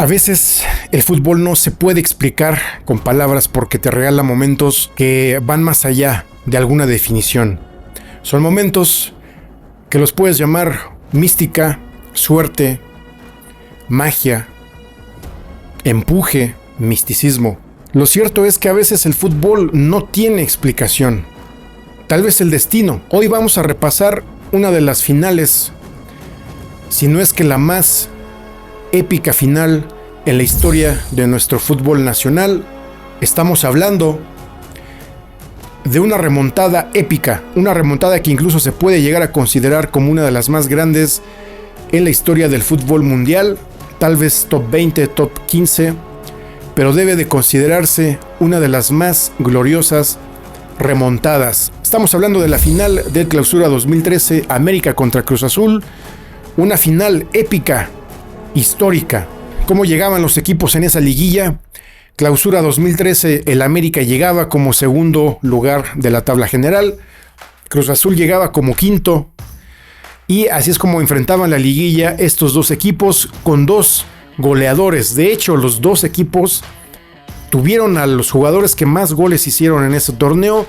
A veces el fútbol no se puede explicar con palabras porque te regala momentos que van más allá de alguna definición. Son momentos que los puedes llamar mística, suerte, magia, empuje, misticismo. Lo cierto es que a veces el fútbol no tiene explicación. Tal vez el destino. Hoy vamos a repasar una de las finales, si no es que la más épica final en la historia de nuestro fútbol nacional. Estamos hablando de una remontada épica, una remontada que incluso se puede llegar a considerar como una de las más grandes en la historia del fútbol mundial, tal vez top 20, top 15, pero debe de considerarse una de las más gloriosas remontadas. Estamos hablando de la final del Clausura 2013, América contra Cruz Azul, una final épica, histórica. ¿Cómo llegaban los equipos en esa liguilla? Clausura 2013, el América llegaba como segundo lugar de la tabla general, Cruz Azul llegaba como quinto, y así es como enfrentaban la liguilla estos dos equipos con dos goleadores. De hecho, los dos equipos tuvieron a los jugadores que más goles hicieron en ese torneo.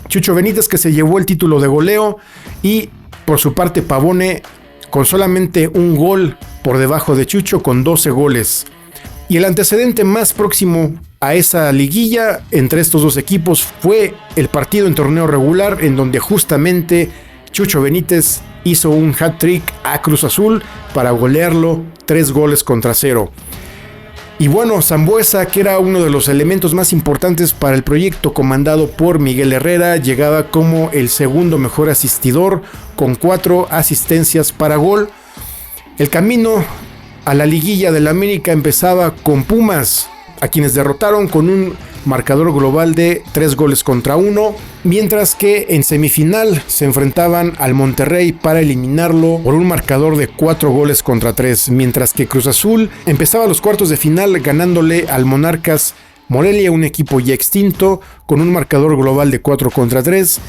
Chucho Benítez, que se llevó el título de goleo, y por su parte Pavone con solamente un gol por debajo de Chucho, con 12 goles. Y el antecedente más próximo a esa liguilla entre estos dos equipos fue el partido en torneo regular, en donde justamente Chucho Benítez hizo un hat-trick a Cruz Azul para golearlo 3-0. Y bueno, Sambueza, que era uno de los elementos más importantes para el proyecto comandado por Miguel Herrera, llegaba como el segundo mejor asistidor con 4 asistencias para gol. El camino a la liguilla del América empezaba con Pumas, a quienes derrotaron con un marcador global de 3-1, mientras que en semifinal se enfrentaban al Monterrey para eliminarlo por un marcador de 4-3, mientras que Cruz Azul empezaba los cuartos de final ganándole al Monarcas Morelia, un equipo ya extinto, con un marcador global de 4-3,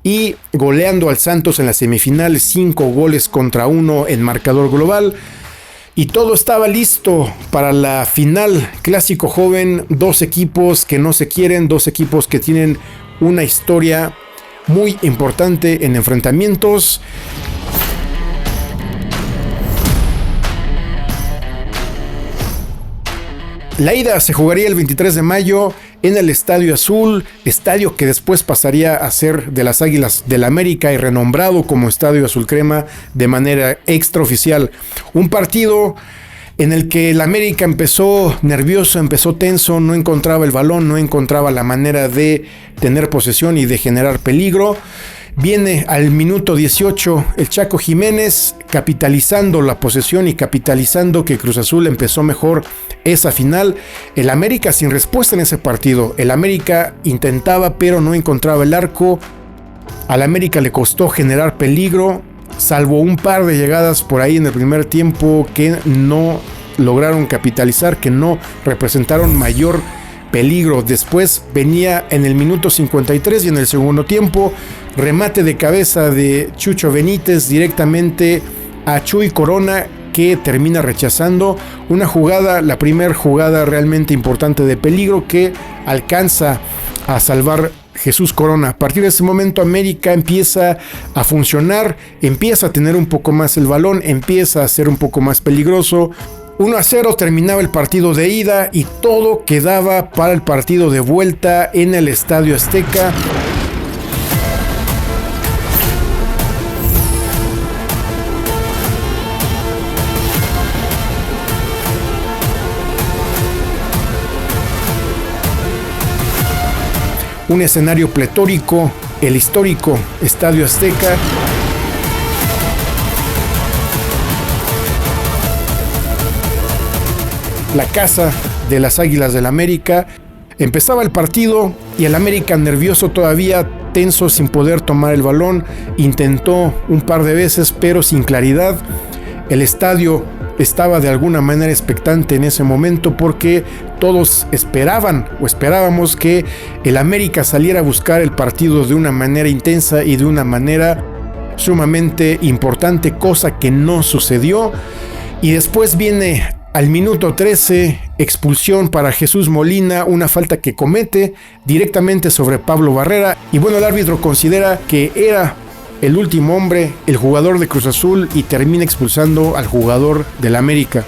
y goleando al Santos en la semifinal 5-1 en marcador global. Y todo estaba listo para la final. Clásico joven, dos equipos que no se quieren, dos equipos que tienen una historia muy importante en enfrentamientos. La ida se jugaría el 23 de mayo en el Estadio Azul, estadio que después pasaría a ser de las Águilas del América y renombrado como Estadio Azul Crema de manera extraoficial. Un partido en el que el América empezó nervioso, empezó tenso, no encontraba el balón, no encontraba la manera de tener posesión y de generar peligro. Viene al minuto 18 el Chaco Jiménez capitalizando la posesión y capitalizando que Cruz Azul empezó mejor esa final. El América sin respuesta en ese partido. El América intentaba pero no encontraba el arco. Al América le costó generar peligro, salvo un par de llegadas por ahí en el primer tiempo que no lograron capitalizar, que no representaron mayor peligro. Después venía en el minuto 53 y en el segundo tiempo remate de cabeza de Chucho Benítez directamente a Chuy Corona, que termina rechazando una jugada, la primera jugada realmente importante de peligro que alcanza a salvar Jesús Corona. A partir de ese momento América empieza a funcionar, empieza a tener un poco más el balón, empieza a ser un poco más peligroso. 1-0 terminaba el partido de ida y todo quedaba para el partido de vuelta en el Estadio Azteca. Un escenario pletórico, el histórico Estadio Azteca. La casa de las Águilas del América. Empezaba el partido y el América, nervioso todavía, tenso, sin poder tomar el balón, intentó un par de veces pero sin claridad. El estadio estaba de alguna manera expectante en ese momento porque todos esperábamos que el América saliera a buscar el partido de una manera intensa y de una manera sumamente importante, cosa que no sucedió. Y después viene Al minuto 13, expulsión para Jesús Molina, una falta que comete directamente sobre Pablo Barrera. Y bueno, el árbitro considera que era el último hombre, el jugador de Cruz Azul, y termina expulsando al jugador del América.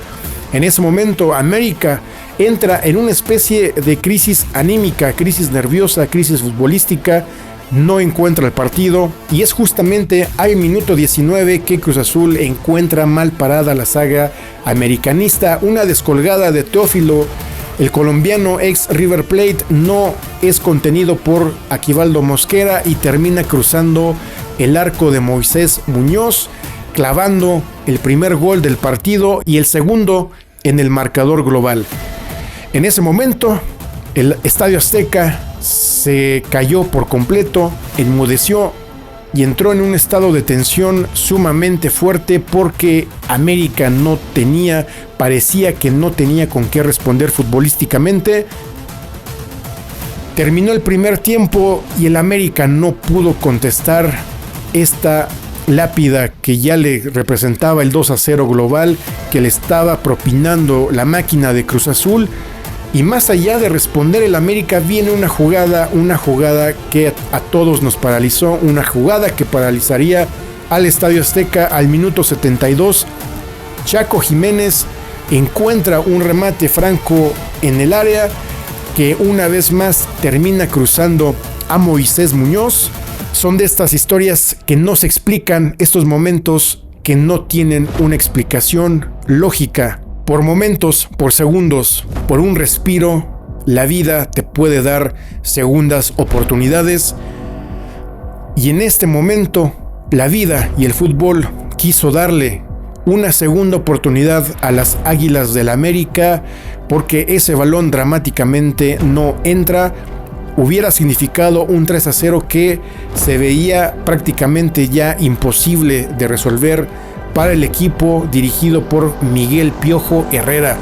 En ese momento, América entra en una especie de crisis anímica, crisis nerviosa, crisis futbolística. No encuentra el partido y es justamente al minuto 19 que Cruz Azul encuentra mal parada la saga americanista. Una descolgada de Teófilo, el colombiano ex River Plate, no es contenido por Aquivaldo Mosquera y termina cruzando el arco de Moisés Muñoz, clavando el primer gol del partido y el segundo en el marcador global. En ese momento, el Estadio Azteca se cayó por completo, enmudeció y entró en un estado de tensión sumamente fuerte porque América parecía que no tenía con qué responder futbolísticamente. Terminó el primer tiempo y el América no pudo contestar esta lápida que ya le representaba el 2-0 global que le estaba propinando la máquina de Cruz Azul. Y más allá de responder, el América viene una jugada que a todos nos paralizó, una jugada que paralizaría al Estadio Azteca al minuto 72. Chaco Jiménez encuentra un remate franco en el área que una vez más termina cruzando a Moisés Muñoz. Son de estas historias que no se explican, estos momentos que no tienen una explicación lógica. Por momentos, por segundos, por un respiro, la vida te puede dar segundas oportunidades. Y en este momento, la vida y el fútbol quiso darle una segunda oportunidad a las Águilas del América porque ese balón dramáticamente no entra. Hubiera significado un 3-0 que se veía prácticamente ya imposible de resolver para el equipo dirigido por Miguel Piojo Herrera.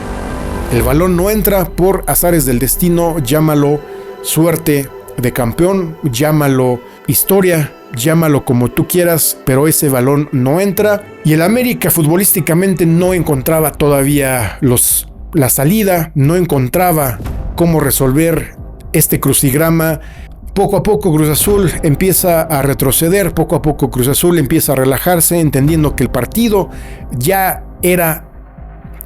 El balón no entra por azares del destino, llámalo suerte de campeón, llámalo historia, llámalo como tú quieras, pero ese balón no entra y el América futbolísticamente no encontraba todavía la salida, no encontraba cómo resolver este crucigrama. Poco a poco Cruz Azul empieza a retroceder, poco a poco Cruz Azul empieza a relajarse, entendiendo que el partido ya era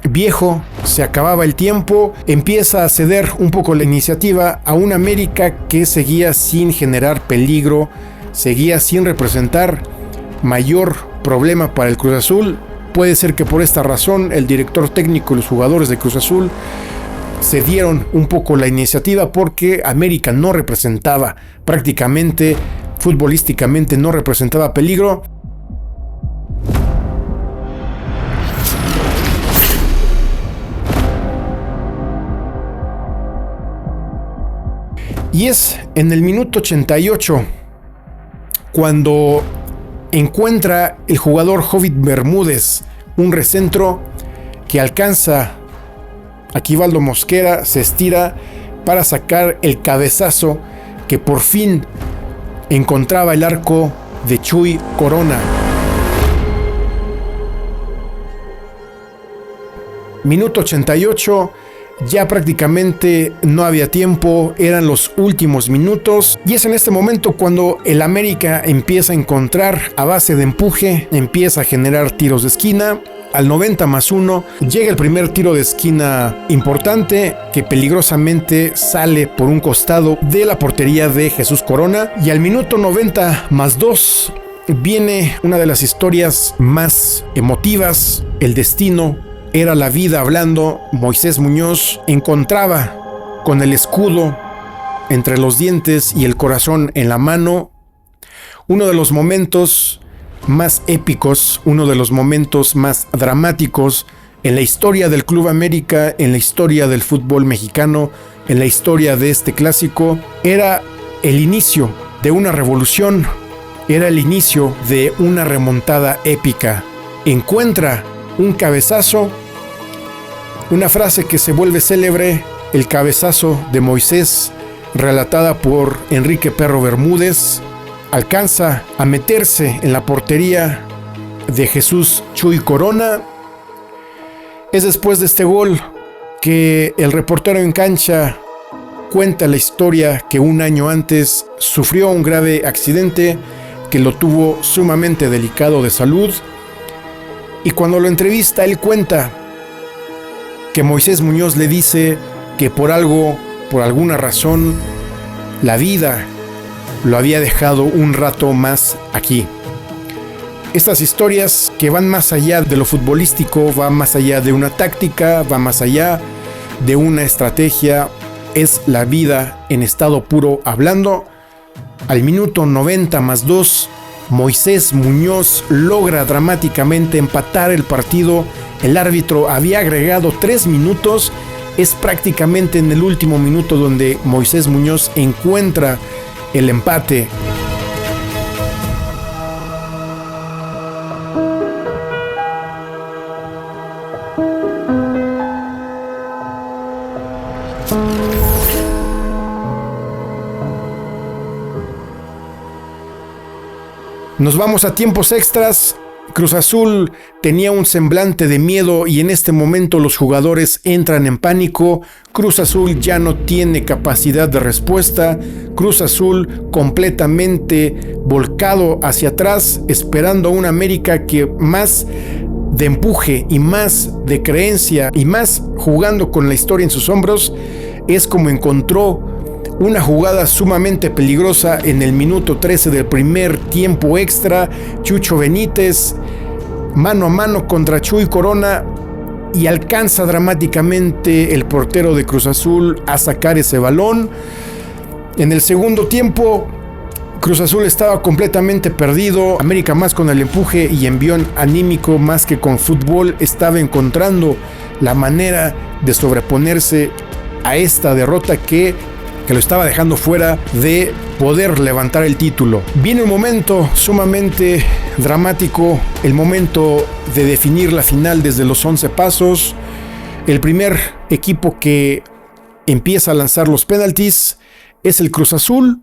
viejo, se acababa el tiempo, empieza a ceder un poco la iniciativa a un América que seguía sin generar peligro, seguía sin representar mayor problema para el Cruz Azul. Puede ser que por esta razón el director técnico y los jugadores de Cruz Azul cedieron un poco la iniciativa porque América no representaba prácticamente, futbolísticamente no representaba peligro. Y es en el minuto 88 cuando encuentra el jugador Jovit Bermúdez un recentro que alcanza Aquivaldo Mosquera, se estira para sacar el cabezazo que por fin encontraba el arco de Chuy Corona. Minuto 88, ya prácticamente no había tiempo, eran los últimos minutos y es en este momento cuando el América empieza a encontrar a base de empuje, empieza a generar tiros de esquina. Al 90+1 llega el primer tiro de esquina importante que peligrosamente sale por un costado de la portería de Jesús Corona. Y al minuto 90+2 viene una de las historias más emotivas. El destino era la vida hablando. Moisés Muñoz encontraba con el escudo entre los dientes y el corazón en la mano uno de los momentos más épicos, uno de los momentos más dramáticos en la historia del Club América, en la historia del fútbol mexicano, en la historia de este clásico. Era el inicio de una revolución, era el inicio de una remontada épica. Encuentra un cabezazo, una frase que se vuelve célebre, el cabezazo de Moisés, relatada por Enrique Perro Bermúdez. Alcanza a meterse en la portería de Jesús Chuy Corona Es después de este gol que el reportero en cancha cuenta la historia que un año antes sufrió un grave accidente que lo tuvo sumamente delicado de salud. Y cuando lo entrevista, él cuenta que Moisés Muñoz le dice que por alguna razón, la vida lo había dejado un rato más aquí. Estas historias que van más allá de lo futbolístico, van más allá de una táctica, van más allá de una estrategia, es la vida en estado puro hablando. Al minuto 90+2, Moisés Muñoz logra dramáticamente empatar el partido. El árbitro había agregado 3 minutos. Es prácticamente en el último minuto donde Moisés Muñoz encuentra el empate. Nos vamos a tiempos extras. Cruz Azul tenía un semblante de miedo y en este momento los jugadores entran en pánico. Cruz Azul ya no tiene capacidad de respuesta. Cruz Azul completamente volcado hacia atrás, esperando a un América que más de empuje y más de creencia y más jugando con la historia en sus hombros, es como encontró una jugada sumamente peligrosa en el minuto 13 del primer tiempo extra. Chucho Benítez mano a mano contra Chuy Corona y alcanza dramáticamente el portero de Cruz Azul a sacar ese balón. En el segundo tiempo, Cruz Azul estaba completamente perdido. América más con el empuje y envión anímico más que con fútbol estaba encontrando la manera de sobreponerse a esta derrota que lo estaba dejando fuera de poder levantar el título. Viene un momento sumamente dramático, el momento de definir la final desde los 11 pasos. El primer equipo que empieza a lanzar los penaltis es el Cruz Azul.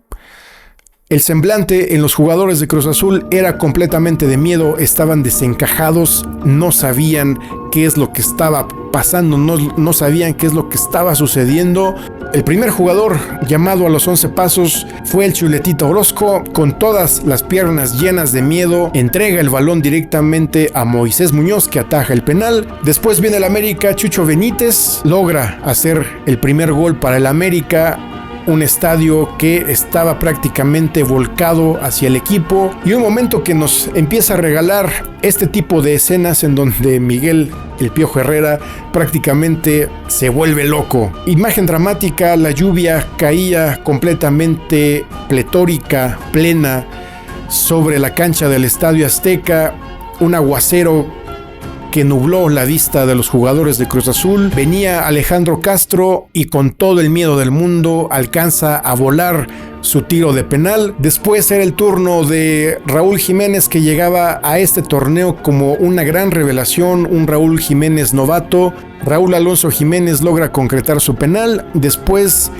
El semblante en los jugadores de Cruz Azul era completamente de miedo, estaban desencajados, no sabían qué es lo que estaba pasando, no sabían qué es lo que estaba sucediendo. El primer jugador llamado a los 11 pasos fue el Chuletita Orozco. Con todas las piernas llenas de miedo, entrega el balón directamente a Moisés Muñoz, que ataja el penal. Después viene el América. Chucho Benítez logra hacer el primer gol para el América. Un estadio que estaba prácticamente volcado hacia el equipo, y un momento que nos empieza a regalar este tipo de escenas en donde Miguel El Piojo Herrera prácticamente se vuelve loco. Imagen dramática, la lluvia caía completamente pletórica, plena, sobre la cancha del Estadio Azteca, un aguacero que nubló la vista de los jugadores de Cruz Azul. Venía Alejandro Castro y con todo el miedo del mundo alcanza a volar su tiro de penal. Después era el turno de Raúl Jiménez, que llegaba a este torneo como una gran revelación, un Raúl Jiménez novato. Raúl Alonso Jiménez logra concretar su penal. Después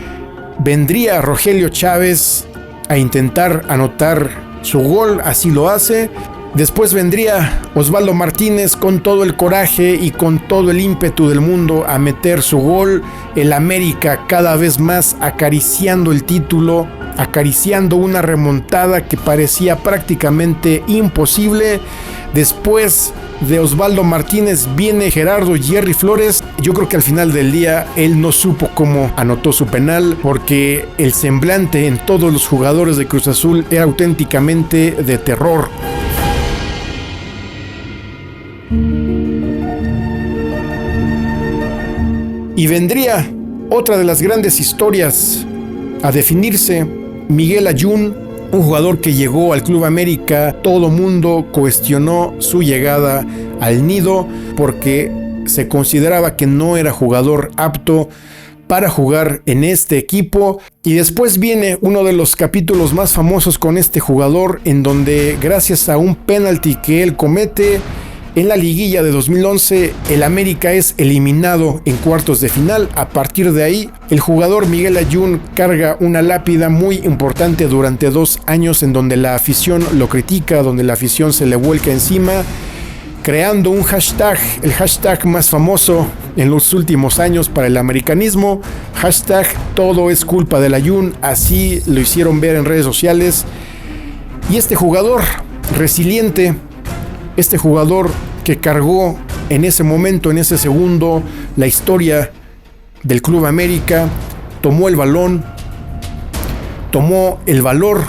vendría Rogelio Chávez a intentar anotar su gol, así lo hace. Después vendría Osvaldo Martínez con todo el coraje y con todo el ímpetu del mundo a meter su gol. El América cada vez más acariciando el título, acariciando una remontada que parecía prácticamente imposible. Después de Osvaldo Martínez viene Gerardo Jerry Flores. Yo creo que al final del día él no supo cómo anotó su penal, porque el semblante en todos los jugadores de Cruz Azul era auténticamente de terror. Y vendría otra de las grandes historias a definirse. Miguel Ayun, un jugador que llegó al Club América. Todo mundo cuestionó su llegada al nido porque se consideraba que no era jugador apto para jugar en este equipo. Y después viene uno de los capítulos más famosos con este jugador, en donde gracias a un penalti que él comete en la liguilla de 2011, el América es eliminado en cuartos de final. A partir de ahí, el jugador Miguel Ayun carga una lápida muy importante durante 2 años, en donde la afición lo critica, donde la afición se le vuelca encima. creando un hashtag, el hashtag más famoso en los últimos años para el americanismo, hashtag todo es culpa del Ayun, así lo hicieron ver en redes sociales. Y este jugador resiliente, este jugador que cargó en ese momento, en ese segundo, la historia del Club América, tomó el balón, tomó el valor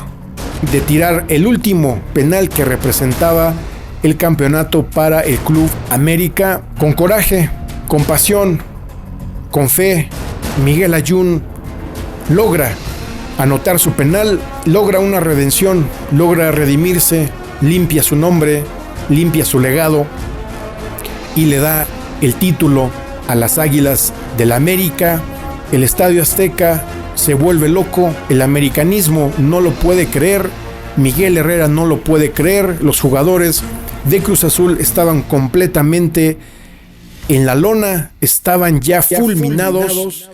de tirar el último penal que representaba el campeonato para el Club América. Con coraje, con pasión, con fe, Miguel Ayun logra anotar su penal, logra una redención, logra redimirse, limpia su nombre, limpia su legado y le da el título a las Águilas del América. El Estadio Azteca se vuelve loco, el americanismo no lo puede creer, Miguel Herrera no lo puede creer, los jugadores de Cruz Azul estaban completamente en la lona, estaban ya fulminados.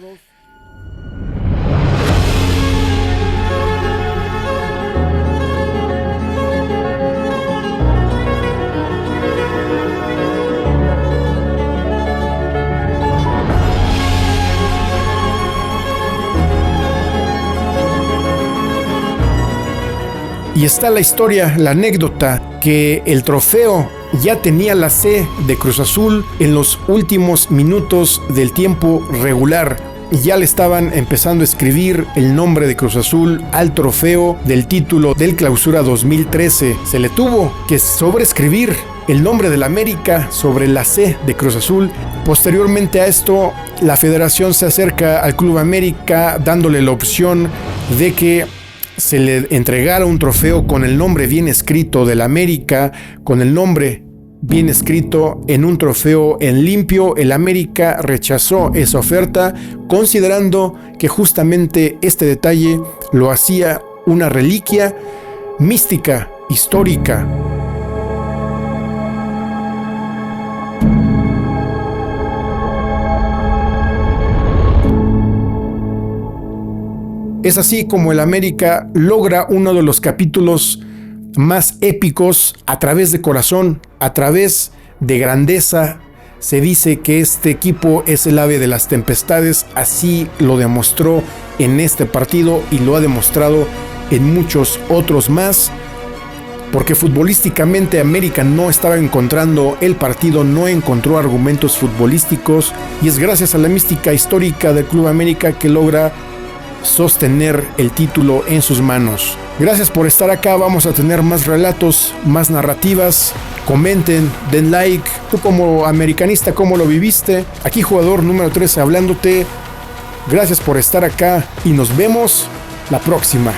Y está la historia, la anécdota, que el trofeo ya tenía la C de Cruz Azul en los últimos minutos del tiempo regular. Ya le estaban empezando a escribir el nombre de Cruz Azul al trofeo del título del Clausura 2013. Se le tuvo que sobreescribir el nombre del América sobre la C de Cruz Azul. Posteriormente a esto, la federación se acerca al Club América dándole la opción de que se le entregara un trofeo con el nombre bien escrito del América, con el nombre bien escrito en un trofeo en limpio. El América rechazó esa oferta, considerando que justamente este detalle lo hacía una reliquia mística, histórica. Es así como el América logra uno de los capítulos más épicos a través de corazón, a través de grandeza. Se dice que este equipo es el ave de las tempestades, así lo demostró en este partido y lo ha demostrado en muchos otros más, porque futbolísticamente América no estaba encontrando el partido, no encontró argumentos futbolísticos, y es gracias a la mística histórica del Club América que logra sostener el título en sus manos. Gracias por estar acá, vamos a tener más relatos, más narrativas. Comenten, den like. Tú como americanista, ¿cómo lo viviste? Aquí jugador número 13 hablándote. Gracias por estar acá y nos vemos la próxima.